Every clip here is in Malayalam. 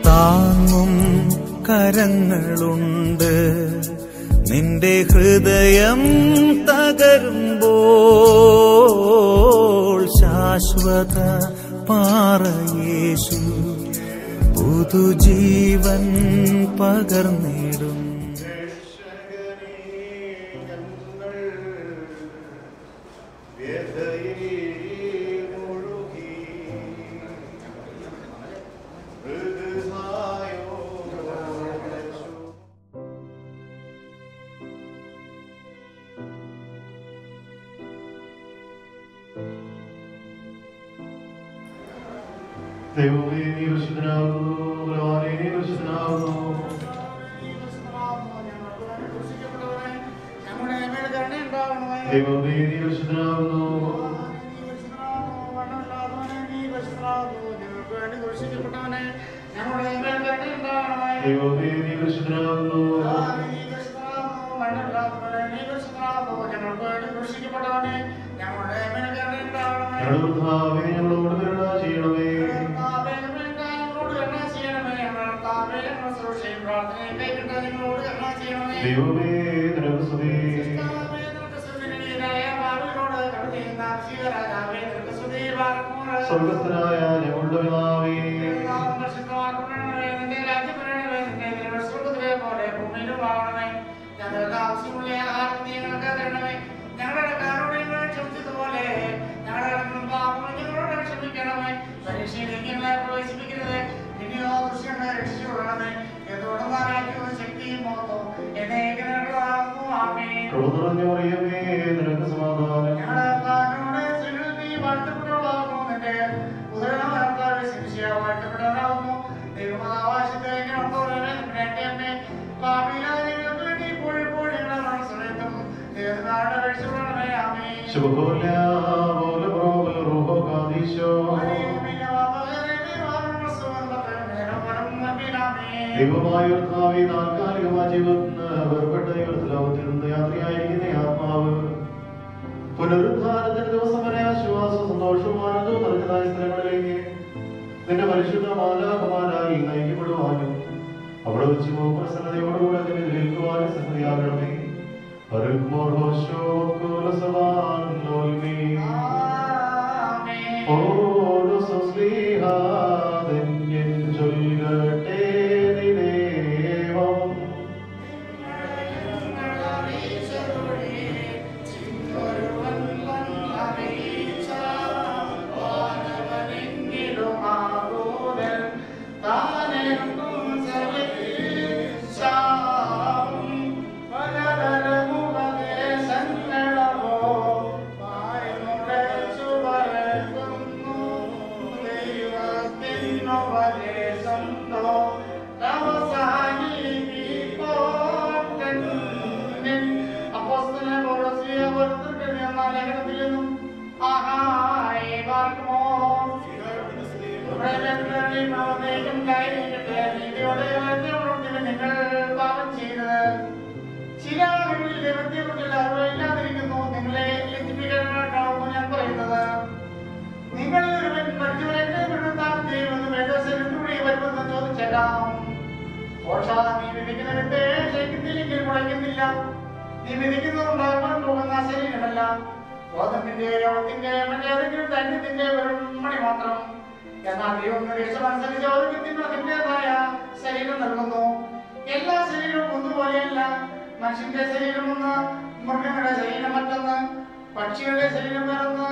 താങ്ങും കരങ്ങളുണ്ട് നിന്റെ ഹൃദയം തകരുമ്പോൾ ശാശ്വത പാറയേശു പുതുജീവൻ പകർന്നിടും. ദൈവമേ നീ പരിശുദ്ധനാകുന്നു, ബലവാനേ നീ പരിശുദ്ധനാകുന്നു. ദൈവമേ നീ പരിശുദ്ധനാകുന്നു. ദൈവമേ നീ പരിശുദ്ധനാകുന്നു. ഞങ്ങളുടെ കർത്താവേ ഞങ്ങളോട് കരുണ ചെയ്യണമേ. ദൈവമേ നിനക്ക് സ്തുതി. സ്വർഗ്ഗസ്ഥനായ ഞങ്ങളുടെ പിതാവേ, ഞങ്ങളുടെ ആവശ്യമുള്ള ആഹാരം നീ ഞങ്ങൾക്ക് തരണമേ. ഞങ്ങളുടെ കാരുണ്യങ്ങൾ ക്ഷമിച്ചതുപോലെ ഞങ്ങളുടെ പാപങ്ങൾ ഞങ്ങളോട് ക്ഷമിക്കണമേ. പരീക്ഷയിലേക്ക് ഞങ്ങളെ പ്രവേശിപ്പിക്കരുത്, പിന്നെയോ ദുഷ്ടങ്ങളെ രക്ഷിച്ചുകൊള്ളണമേ. എന്നോടും ശക്തിയും മഹത്വവും എന്നേക്കുമാകുന്നു. ആമേൻ. നിനക്ക് സമാധാനം. ഞങ്ങളുടെ സ്ത്രീകളിൽ നീ വാഴ്ത്തപ്പെട്ടവളാകുന്നു. നിന്റെ ഉദരഫലത്താൽ ശിക്ഷ വാഴ്ത്തപ്പെട്ടവനാകുന്നു. ദൈവമാവാശത്തെ അമ്മേ പാപികളായ ഞങ്ങൾക്ക് വേണ്ടി ഇപ്പോഴും ഞങ്ങളുടെ മനസ്സും ദേവനാട് രക്ഷിക്കണമേ. ആമേൻ. ദൈവമായ കർത്താവേ, താൽക്കാലികമായ ജീവിതത്തിന് വേർപെട്ട ലോകത്തിൽ നിന്ന് യാത്രയായിരിക്കുന്ന ആത്മാവ് പുനരുദ്ധാനത്തിന്റെ ദിവസം വരെ ആശ്വാസ സന്തോഷവും ആനന്ദവും നിറഞ്ഞതായ സ്ഥലങ്ങളിലേക്ക് നിന്റെ പരിശുദ്ധ മാലാഖമാരായി നയിക്കപ്പെടുവാനും അവിടെ വെച്ച് പ്രസന്നതയോടുകൂടെ അതിനെ നിൽക്കുവാനും സംഗതിയാകണമേ. നീ വിധിക്കുന്നുണ്ടാകാൻ പോകുന്ന ശരീരമല്ല, ഗോതമ്പിന്റെയോ മറ്റേതെങ്കിലും ധന്യത്തിന്റെ വെറും മണി മാത്രം. എന്നാൽ ദൈവം അനുസരിച്ച് ഓരോരുത്തരും അതിൻ്റെതായ ശരീരം നൽകുന്നു. എല്ലാ ശരീരവും ഒന്നുപോലെയല്ല. മനുഷ്യന്റെ ശരീരം ഒന്ന്, മൃഗങ്ങളുടെ ശരീരം മറ്റൊന്ന്, പക്ഷികളുടെ ശരീരം വേറൊന്ന്,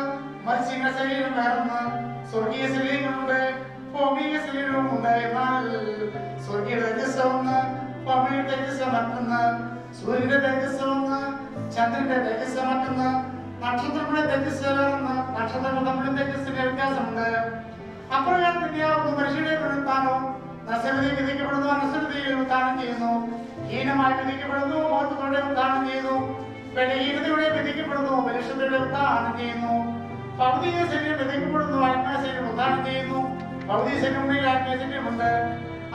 മത്സ്യങ്ങളുടെ ശരീരം വേറൊന്ന്. സ്വർഗീയ ശരീരങ്ങളുണ്ട്, ഭൗമിക ശരീരവുമുണ്ട്. എന്നാൽ സ്വർഗീയ തേജസ് ഒന്ന്, ഭൗമിക തേജസ് മറ്റൊന്ന്. സൂര്യന്റെ തേജസ് ഒന്ന്, ചന്ദ്രന്റെ തേജസ് മറ്റൊന്ന്. നക്ഷത്രങ്ങളുടെ തേജസ് വേറൊന്ന്. നക്ഷത്രങ്ങൾ തമ്മിൽ തേജസ്സിന്റെ വ്യത്യാസമുണ്ട്. അപ്രകാരം തന്നെയാവുന്നു മനുഷ്യരുടെ പുനരുത്ഥാനം. നശ്വരതയിൽ വിധിക്കപ്പെടുന്നു, അനശ്വരതയിൽ ഉത്ഥാനം ചെയ്യുന്നു. ഹീനമായി വിധിക്കപ്പെടുന്നു, മോഹത്തോടെ ഉത്ഥാനം ചെയ്യുന്നു. ബലഹീനതയോടെ വിധിക്കപ്പെടുന്നു, ബലിഷ്ഠതയോടെ ഉത്ഥാനം ചെയ്യുന്നു. ഭൗതിക ശരീരം വിധിക്കപ്പെടുന്നു, ആത്മീയ ശരീരം ഉത്ഥാനം ചെയ്യുന്നു. ഭൗതിക ശരീരമുണ്ടെങ്കിൽ ആത്മീയ ശരീരമുണ്ട്.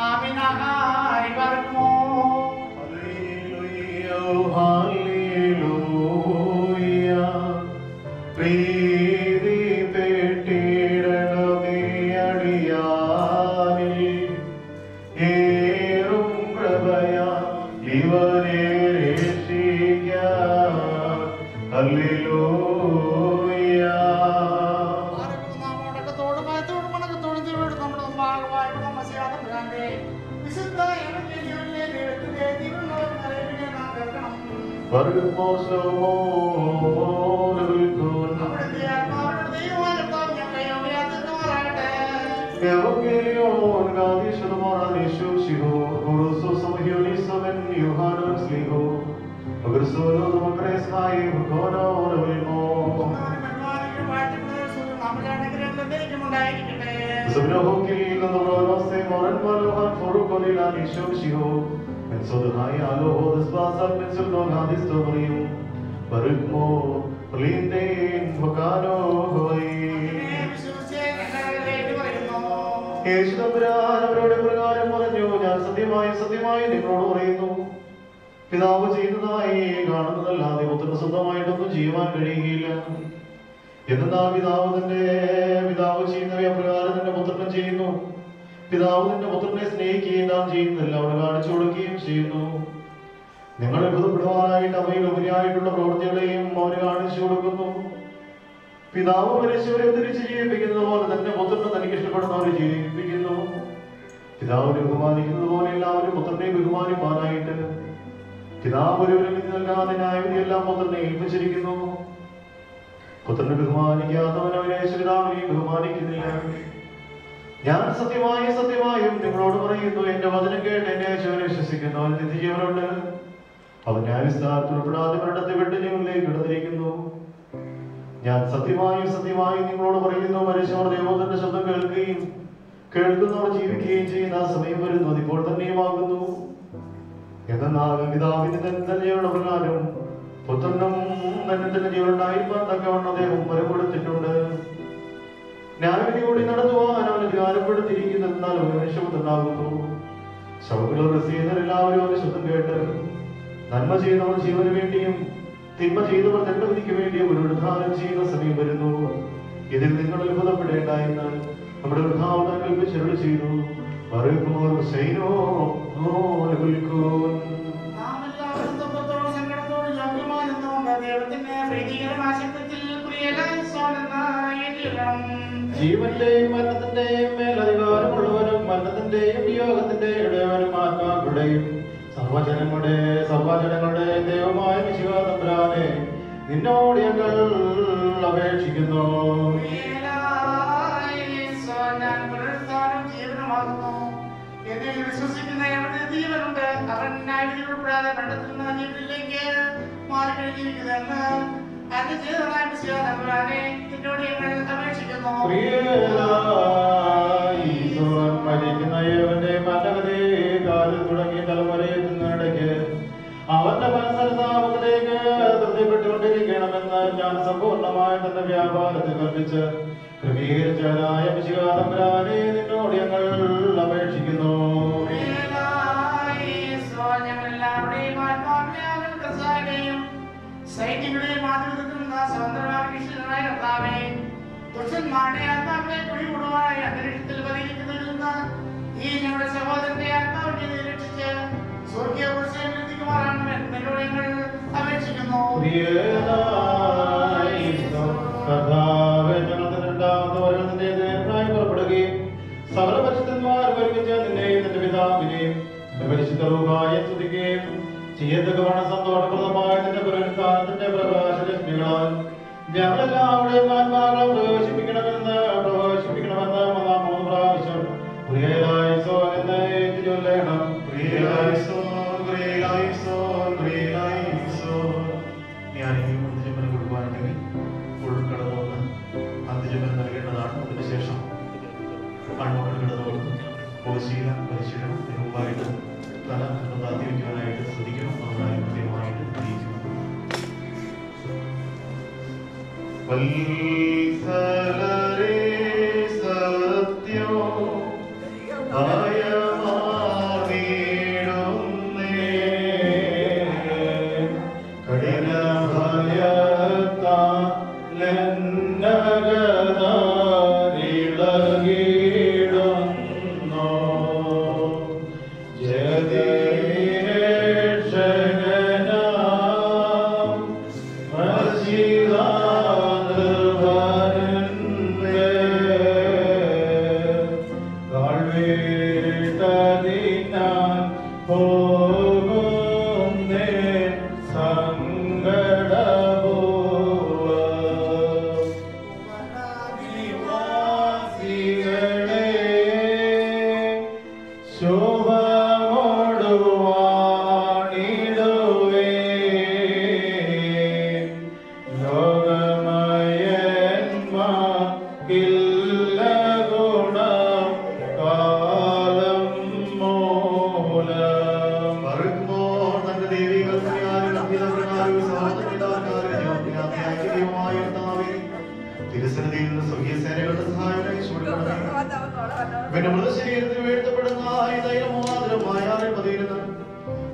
ആമീൻ. ആഹാ, ഇവർക്കുമോ Hallelujah. മിശിഹാതമ്പുരാന്റെ വിശുദ്ധ എവങ്കേലിയോനിലെ ദൈവത്തിന്റെ ജീവനുള്ളവരും അറിയിപ്പിനെ നാം കേൾക്കണം. അവിടുത്തെ ആത്മാവിനോട് ദൈവമായ കർത്താവ് ഞങ്ങളെ യാത്രമാറാകട്ടെ. അവരോട് പ്രകാരം പറഞ്ഞു, ഞാൻ സത്യമായി സത്യമായി നിങ്ങളോട് പറയുന്നു, പിതാവ് ചെയ്യുന്നതായി കാണുന്നതല്ലാതെ പുത്രന് സ്വന്തമായിട്ടൊന്നും ചെയ്യുവാൻ കഴിയുകയില്ല. എന്നാൽ പിതാവ് ചെയ്യുന്നവയെ പ്രകാരം തന്നെ പുത്രനും ചെയ്യുന്നു. പിതാവ് തന്റെ പുത്രനെ സ്നേഹിക്കുകയും നാം ചെയ്യുന്നില്ല അവിടെ കാണിച്ചു കൊടുക്കുകയും ചെയ്യുന്നു. നിങ്ങൾ അത്ഭുതപ്പെടുവാനായിട്ട് അവയിൽ ഉപരിയായിട്ടുള്ള പ്രവൃത്തികളെയും അവന് കാണിച്ചു കൊടുക്കുന്നു. പിതാവ് മരിച്ചവരെ തിരിച്ച് ജീവിപ്പിക്കുന്നത് പോലെ തന്നെ പുത്രനെ തനിക്ക് ഇഷ്ടപ്പെടുന്നവരെ ജീവിപ്പിക്കുന്നു. പിതാവിനെ ബഹുമാനിക്കുന്നത് പോലെ എല്ലാവരും പുത്രനെ ബഹുമാനിപ്പാനായിട്ട് പിതാവ് ഒരുവരും വിധി നൽകാതെ ന്യായവിധിയെല്ലാം പുത്രനെ ഏൽപ്പിച്ചിരിക്കുന്നു. പുത്രനെ ബഹുമാനിക്കാത്തവൻ അവനെ പിതാവിനെയും ബഹുമാനിക്കുന്നില്ല. ഞാൻ സത്യമായും നിങ്ങളോട് പറയുന്നു, എന്റെ വചനം കേട്ട് എന്നെ യേശുവിനെ വിശ്വസിക്കുന്നവൻ നിത്യജീവനുണ്ട്. അവൻ ന്യായവിസ്താരത്തിൽ ഉൾപ്പെടാതെ മരണത്തെ വിട്ട് ജീവനിലേക്ക് കിടന്നിരിക്കുന്നു. ഞാൻ സത്യമായും നിങ്ങളോട് പറയുന്നു, മനുഷ്യർ ദൈവത്തിന്റെ ശബ്ദം കേൾക്കുന്നവർ ജീവിക്കുകയും ചെയ്യുന്ന ആ സമയം വരുന്നു, അതിപ്പോൾ തന്നെയുമാകുന്നു. എന്നാൽ പിതാവിന് തന്നെ ജീവനുള്ള പ്രകാരം പുത്രനും തന്നെ ജീവനുണ്ടായിരിക്കാൻ തക്കവണ്ണം അദ്ദേഹം വരം കൊടുത്തിട്ടുണ്ട്. ന്യായവിധി കൂടി നടത്തുവാൻ അവൻ അധികാരപ്പെടുത്തിയിരിക്കുന്നു. എന്നാൽ മനുഷ്യപുത്രനാകുന്നു. എല്ലാവരും അവന്റെ ശബ്ദം കേട്ട് നന്മ ചെയ്യുന്നവർ ജീവന് വേണ്ടിയും തിന്മ ചെയ്തവർ ദണ്ഡവിധിക്ക് വേണ്ടിയും ഒരു വിധാനം ചെയ്യുന്ന സമയം വരുന്നു. ഇതിൽ നിങ്ങൾ അത്ഭുതപ്പെടേണ്ട എന്ന് നമ്മുടെ കർത്താവ് കൽപ്പിച്ചരുളി ചെയ്തു. ജീവന്റെയും മരണത്തിന്റെയും മേലധികാരമുള്ളവരും മരണത്തിന്റെയും യോഗത്തിന്റെയും ഇടയവനും ആത്മാക്കളുടെയും സർവജനങ്ങളുടെ ദൈവമായ മിശിഹാതമ്പുരാനെ നിന്നോട് ഞങ്ങൾ അപേക്ഷിക്കുന്നു. എന്നിൽ വിശ്വസിക്കുന്ന എവന്റെ ജീവനുണ്ട്. അവൻ ന്യായവിധി ഉൾപ്പെടാതെ മരണത്തിൽ നിന്ന് ജീവനിലേക്ക് മാറിക്കഴിഞ്ഞിരിക്കുന്നെന്ന് അത് ചെയ്തതായ മിശിഹാതമ്പുരാനെ നിന്നോട് ഞങ്ങൾ അപേക്ഷിക്കുന്നു. മരിക്കുന്ന ഏവന്റെ മരണകഥേ കാലിൽ തുടങ്ങി തലമുറയെത്തുന്നിടയ്ക്ക് അവന്റെ മനസ്സരതാപത്തിലേക്ക് തൃപ്തിപ്പെട്ടുകൊണ്ടിരിക്കണമെന്ന് ഞാൻ സമ്പൂർണമായ തന്റെ വ്യാപാരത്തെ കൽപ്പിച്ച് ക്രമീകരിച്ചവനായ മിശിഹാതമ്പുരാനെ നിന്നോട് ഞങ്ങൾ അപേക്ഷിക്കുന്നു. സൈന്യങ്ങളുടെയും മാതൃത്വത്തിലുള്ള സ്വതന്ത്രമായ കർത്താവേ, പുരുഷന്മാരുടെ ആത്മാക്കളെ കുടികൂടുവാനായി അന്തരീക്ഷത്തിൽ പതിയിരിക്കുന്നതിൽ നിന്ന് ഈ ഞങ്ങളുടെ സഹോദരന്റെ ആത്മാവിനെ രക്ഷിച്ച് സ്വർഗീയ പുരുഷനെ എത്തിക്കുമാറാണ് എന്നോട് ഞങ്ങൾ അപേക്ഷിക്കുന്നു. പുറപ്പെടുകയും സകല പരിശുദ്ധന്മാർ ഒരുമിച്ച് നിന്നെയും നിന്റെ പിതാവിനെയും നിന്റെ പരിശുദ്ധ റൂഹായെ സ്തുതിക്കുകയും ചെയ്യത്തക്കവണ്ണം സന്തോഷപ്രദമായ നിന്റെ പുനരുത്ഥാനത്തിന്റെ പ്രകാശരശ്മികളാൽ ഞങ്ങളെല്ലാവരുടെയും ആത്മാക്കളെ പ്രവേശിപ്പിക്കണമെന്ന് നാം 3 പ്രാവശ്യം എന്ന് ചൊല്ലണം. ഞാൻ ഇനിയും അന്ത്യജന്മം കൊടുക്കുവാനുണ്ടെങ്കിൽ ഉൾക്കടന്നു വന്ന് അന്ത്യജന്മം നൽകേണ്ടതാണ്. അതിനുശേഷം ആൺമക്കൾ കിടന്നു കൊടുത്ത് പരിശീലനം മുമ്പായിട്ട് തല താത്തി വയ്ക്കുവാനായിട്ട് ശ്രദ്ധിക്കണം. നമ്മളായി കൃത്യമായിട്ട് അറിയിക്കണം. വത്സലരേ സത്യോ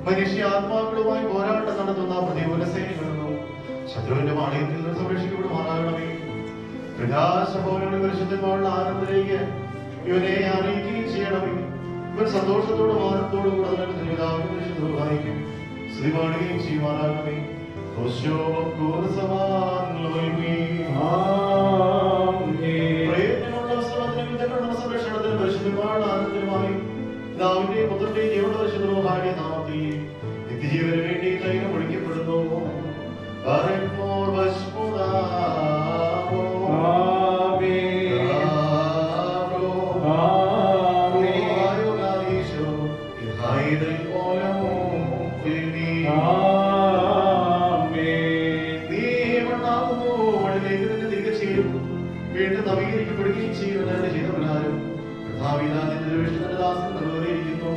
മനുഷ്യാത്മാക്കളുമായി പോരാട്ടം നടത്തുന്ന പ്രതികൂല സേനകളിലും ശത്രുവിന്റെ മാളികത്തിൽ നിന്ന് സംരക്ഷിക്കപ്പെടുമാറാകണമേ. പ്രകാശഭവനോട് പരിശുദ്ധമായുള്ള ആനന്ദത്തിലേക്ക് ഇവനെ അറിയിക്കുകയും ചെയ്യണമേ. ഇവൻ സന്തോഷത്തോടും ആനന്ദത്തോടും കൂടെ പരിശുദ്ധമായിരിക്കും സ്തുതി പാടുകയും ചെയ്യുമാറാകണമേ. സംരക്ഷണത്തിന് പരിശുദ്ധമായുള്ള ആനന്ദമായി പിതാവിന്റെ പുത്രന്റെ ജീവന പരിശുദ്ധമായ നാമത്തിൽ നിത്യജീവന് വേണ്ടി തൈലം ഒഴിക്കപ്പെടുന്നു. വീണ്ടും നവീകരിക്കപ്പെടുകയും ചെയ്യുന്നതിന്റെ ചെയ്തവരാരും ദാസൻ നിർവഹിക്കുന്നു.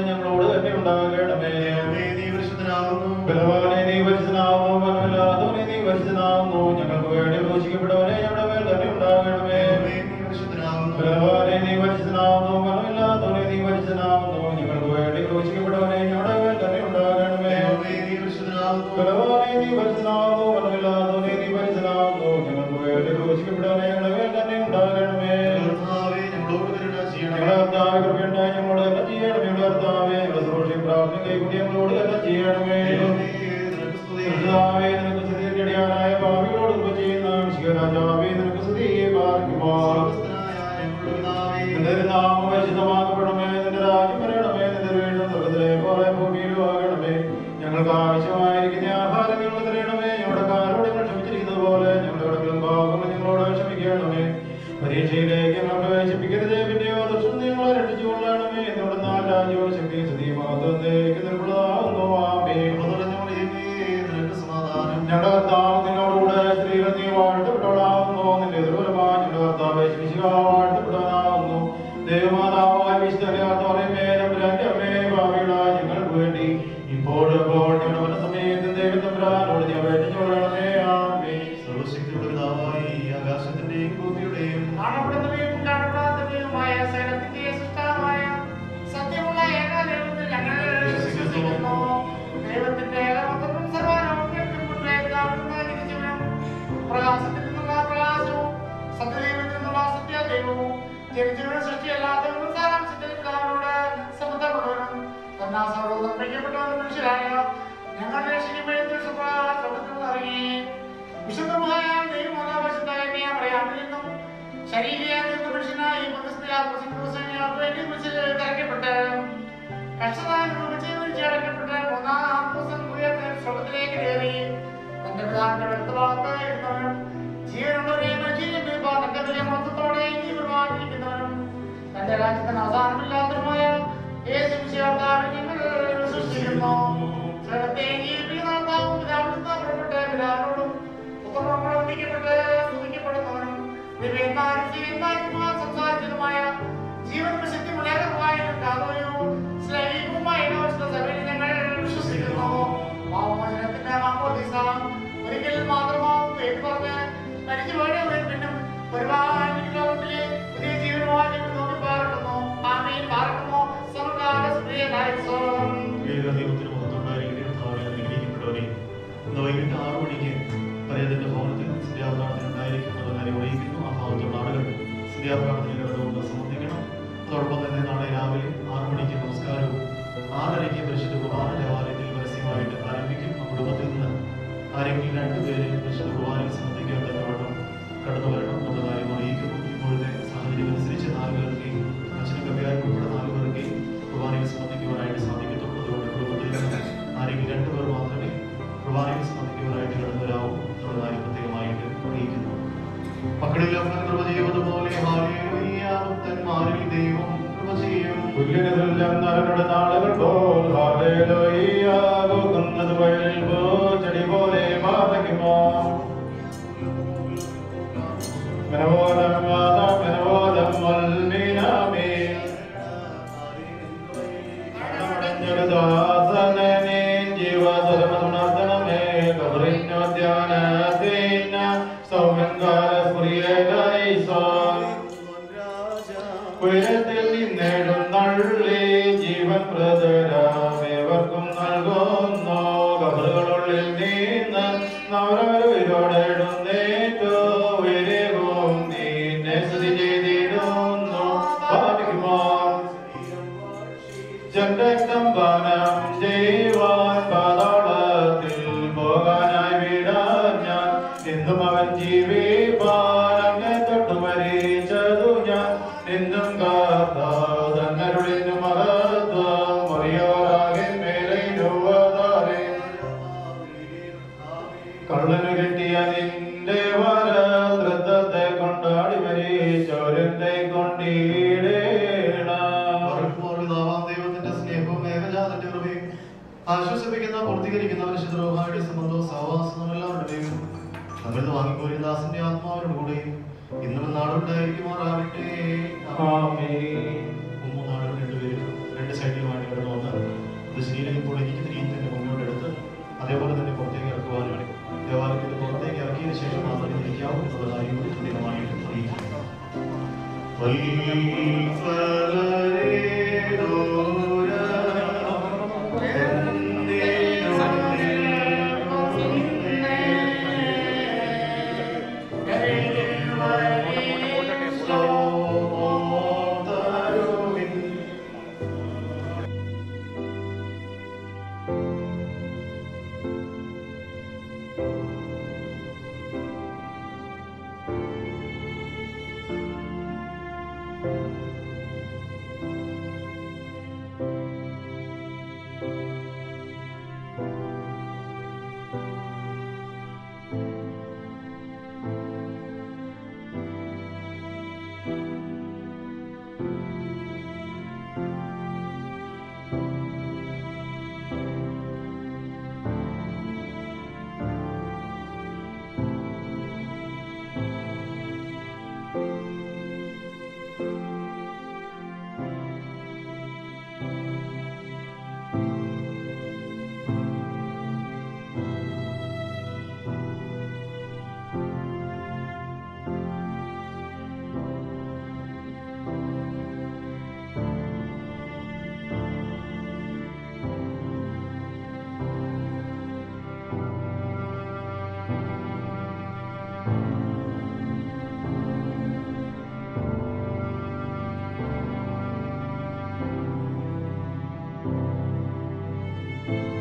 ഞങ്ങളോട് തന്നെ ഉണ്ടാകണം. വിശുദ്ധനാകുന്നു. ഞങ്ങൾക്ക് വേണ്ടി ക്രൂശിക്കപ്പെട്ടവനെ ഞങ്ങളുടെ മേൽ തന്നെ ഉണ്ടാകണമേ. ബലവാനെ നീ പരിശുദ്ധനാകുന്നു. ബലമില്ലാത്തവനെ നീ പരിശുദ്ധനാകുന്നു. ഞങ്ങൾക്ക് വേണ്ടി ക്രൂശിക്കപ്പെട്ടവനെ ഞങ്ങളുടെ മേൽ തന്നെ ഉണ്ടാകണമേ. ഞങ്ങളുടെ കർത്താവേ കൃപയുണ്ടായി ഞങ്ങളോട് തന്നെ ചെയ്യണമേ. ഞങ്ങളുടെ കർത്താവേ ഞങ്ങളുടെ സുരക്ഷയും പ്രാർത്ഥന കൈകൂടി ഞങ്ങളോട് തന്നെ ചെയ്യണമേ. കർത്താവേ നിനക്ക് സ്തുതിയടിയാനായ പാപികളോട് കൃപ ചെയ്യുന്ന വിശുദ്ധരാജാവേ നിനക്ക് സ്തുതിയെ പാർക്കുമാർ. നിന്റെ നാമം പരിശുദ്ധമാക്കപ്പെടണമേ. നിന്റെ രാജ്യം വരണമേ. നിന്റെ വീണ്ടും സ്വർഗ്ഗത്തിലെ പോലെ ഭൂമിയിലും ആകണമേ. ഞങ്ങൾക്ക് ആവശ്യമായിരിക്കുന്ന ആഹാരം ഞങ്ങൾ തരണമേ. ഞങ്ങളുടെ കാരോട് ഞങ്ങൾ ക്ഷമിച്ചിരിക്കുന്നത് പോലെ ഞങ്ങളുടെ കടകളും പാപങ്ങളും ഞങ്ങളോട് ക്ഷമിക്കണമേ. പരീക്ഷയിലേക്ക് ഞങ്ങൾ പ്രവേശിപ്പിക്കരുതേ. പിന്നെയോ ദുഷ്ടൻ ഞങ്ങളെ രക്ഷിച്ചുകൊള്ളണമേ. എന്നോട് രാജ്യവും ശക്തിയും സ്തുതിയും മഹത്വത്തേക്ക് നിൽക്കുന്നതാകുന്നു. ആമേൻ. ഞങ്ങളുടെ കർത്താവ് നിന്നോടുകൂടെ സ്ത്രീകൾ നീ വാഴ്ത്തപ്പെട്ടവളാകുന്നു. നിന്റെ ദുർബലമായ ഞങ്ങളുടെ കർത്താവേ വാഴ്ത്തപ്പെട്ടവനാകുന്നു. ദേവമാതാവായ വിശുദ്ധമേ തമ്പുരാന്റെ അമ്മേ ഭാവികളായ ഞങ്ങൾക്ക് വേണ്ടി ഇപ്പോഴും ഞങ്ങളുടെ സമയത്ത് ദൈവം തമ്പുരാനോട് നീ അപേക്ഷിച്ചുകൊള്ളണമേ. ആമേൻ. സർവശക്തിയുടെ പിതാവായി ആകാശത്തിന്റെയും ഭൂമിയുടെയും കാണപ്പെടുന്നവയും കാണപ്പെടാത്തവയുമായ സകലത്തിന്റെ സൃഷ്ടാവായ സത്യമുള്ള ഏകദൈവത്തിൽ ഞങ്ങൾ വിശ്വസിക്കുന്നു. ദൈവത്തിന്റെ ഏകപുത്രനും സർവ്വലോകങ്ങൾക്കും മുൻപേ പിതാവിൽ ജനിച്ചവനും പ്രകാശത്തിൽ നിന്നുള്ള പ്രകാശവും സത്യദൈവത്തിൽ നിന്നുള്ള സത്യദൈവവും ജനിച്ചവനും സൃഷ്ടിയല്ലാത്തവനും സാരാംശത്തിൽ പിതാവിനോട് സമത്വമുള്ളവനും തന്നാസോട് നിർമ്മിക്കപ്പെട്ടവനും മനുഷ്യരായ ഞങ്ങൾ രക്ഷിക്കുമ്പോഴത്തിൽ സ്വർഗ്ഗത്തിൽ ഇറങ്ങി വിശുദ്ധമായ ദൈവമാതാപരിശുദ്ധമായ മറിയാമിൽ നിന്നും ശരീരയായ പുരുഷനായി തിരക്കപ്പെട്ട് കഷ്ടതാനുഭവിച്ചടക്കപ്പെട്ട് മൂന്നാം ദിവസം സ്വർഗ്ഗത്തിലേക്ക് കയറി തന്റെ പിതാവിന്റെ വലത്തുഭാഗത്ത് ഇരുന്നവനും ജീവനുള്ളവരെയും തന്റെ വലിയ മഹത്വത്തോടെ ജീവനുമായിരിക്കുന്നവനും തന്റെ രാജ്യത്തിന് അവസാനമില്ലാത്തതുമായ യേശുവിശിഹായിൽ ഞങ്ങൾ വിശ്വസിക്കുന്നു. സ്വർഗ്ഗത്തെ ജീവിപ്പിക്കുന്നതാവും പിതാവിനോട് പുറപ്പെട്ട് പിതാവിനോടും പുത്രനോടും സ്തുതിക്കപ്പെടുന്നവനും സംസാരിച്ചതുമായ ജീവനും ശക്തിയുള്ള ഞങ്ങൾ വിശ്വസിക്കുന്നു. പാപമോചനത്തിന്റെ മാമോദീസ ഒരിക്കൽ മാത്രമാവും പേര് പറഞ്ഞ് മരിച്ചു പോയവരിൽ പിന്നും പരിപാലനത്തിലെ പുതിയ ജീവനുമായി ഞങ്ങൾ നോക്കി പാർക്കുന്നു. ആമേൻ. പാർക്കുമോ സർവകാല ദൈവത്തിന് മഹത്വമുണ്ടായിരിക്കപ്പെട്ടവരെ ഇന്ന് വൈകിട്ട് 6 മണിക്ക് പരേതന്റെ ഭവനത്തിൽ സന്ധ്യാപ്രാർത്ഥനയുണ്ടായിരിക്കുന്നത് കാര്യം അറിയിക്കുന്നു. ആ ഭാവത്തുള്ള ആളുകൾ സന്ധ്യാപ്രാർത്ഥനയിൽ കടന്നുകൊണ്ട് സംബന്ധിക്കണം. അതോടൊപ്പം തന്നെ നാളെ രാവിലെ 6 മണിക്ക് നമസ്കാരവും 6:30 പരിശുദ്ധ കുർബാന ദേവാലയത്തിൽ പരസ്യമായിട്ട് ആരംഭിക്കും. ആ കുടുംബത്തിൽ നിന്ന് ആരെങ്കിലും 2 പേര് പരിശുദ്ധ കുർബാനയിൽ സംബന്ധിക്കാൻ തക്കവണ്ണം കടന്നു വരണം എന്നുള്ള കാര്യം അറിയിക്കുന്നു. ഇപ്പോഴത്തെ സാഹചര്യം അനുസരിച്ച് 4 പേർക്ക് അച്ഛനും കവിയായി ഉൾപ്പെടെ 4 പേർക്ക് കുർബാനയിൽ സംബന്ധിക്കുവാനായിട്ട് സാധിക്കത്തുള്ളൂ. അതുകൊണ്ട് കുടുംബത്തിൽ നിന്ന് ആരെങ്കിലും 2 പേർ മാത്രമേ കുർബാനയിൽ സംബന്ധിക്കുവാനായിട്ട് കടന്നു വരാവൂ എന്നുള്ള കാര്യം പ്രത്യേകമായിട്ട് അറിയിക്കുന്നു. മക്കളിലും കൃപ ചെയ്യുന്നതുപോലെ ഭക്തന്മാരിൽ ദൈവം കൃപ ചെയ്യും. നാളുകൾ പോൽ ഹല്ലേലൂയ പോകുന്നത് വഴിയിൽ ചെടി പോലെ പാതയ്ക്കുമോ ജീവധർമ്മണർദ്ദനമേ കബറിഞ്ഞോദ്യാനത്തേന സൗമൻകാല ഉയരത്തിൽ നിന്നേടും നള്ളി ജീവൻ പ്രതരാമേവർക്കും നൽകുന്നു. കബറുകളുള്ളിൽ നിന്ന് നവരവരോടെടുന്നേറ്റോ ഉയരവും നീന്നെ സ്തുതി ചെയ്തിടുന്നു. പാപിക്കുമോ ജനരക്തം പാനം ചെയ്യുവാൻ പാതാളത്തിൽ പോകാനായി വിടാൻ ഞാൻ എന്നും അവൻ ജീവിപ്പാൻ അങ്ങെ തൊട്ടു മരിച്ചതു ഞാൻ എന്നും കാത്താതന്നരുളിന് മഹത്വം മറിയോരാകെ മേലെ രൂപതാരെ കള്ളന് കിട്ടിയ നിന്റെ വരത്തെ കൊണ്ടാടി മരിച്ചോരന്റെ കൊണ്ടിടേണം. ദൈവത്തിന്റെ സ്നേഹവും ഏകജാതന്റെ കൃപയും ആശ്വസിപ്പിക്കുന്ന പൂർത്തീകരിക്കുന്ന പരിശുദ്ധമായ സംബന്ധവും സഹവാസവും എല്ലാവരുടെയും നമ്മൾ വാങ്ങിപ്പോയ ദാസന്റെ ആത്മാവിനോട് കൂടെയും ഇന്നും നാടുണ്ടായിരിക്കുമാറാകട്ടെ. 3 നാളുകൾ 2 പേരും 2 സൈഡിലുമായിട്ട് കടന്നു വന്ന് ഇത് ശരീരം ഇപ്പോൾ ഇരിക്കുന്ന രീതി തന്നെ മുന്നോട്ടെടുത്ത് അതേപോലെ തന്നെ പുറത്തേക്ക് ഇറക്കുവാനും ദേവാലയത്തിന്റെ പുറത്തേക്ക് ഇറക്കിയതിനു ശേഷം മാത്രമേ ഇരിക്കാവൂ എന്നുള്ള കാര്യം കൃത്യമായിട്ട് അറിയിക്കുന്നു. ും